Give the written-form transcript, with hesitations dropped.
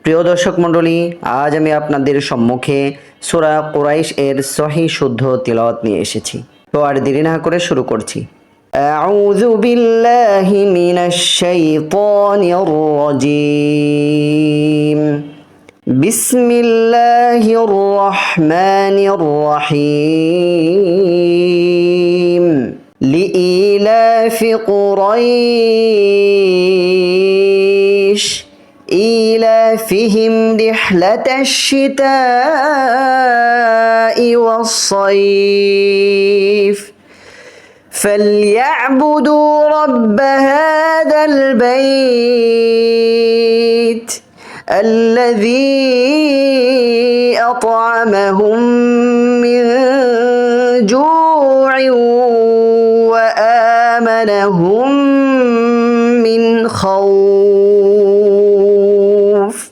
প্রিয় দর্শক মণ্ডলী, আজ আমি আপনাদের সম্মুখে সূরা কুরাইশ এর সহিহ শুদ্ধ তিলাওয়াত নিয়ে এসেছি। তো আর দেরি না করে শুরু করছি। আউযু বিল্লাহি মিনাশ শাইতানির রাজীম। বিসমিল্লাহির রহমানির রহিম। লিইলাফি কুরাইশ إيلافهم رحلة الشتاء والصيف فليعبدوا رب هذا البيت الذي أطعمهم من جوع وآمنهم من خوف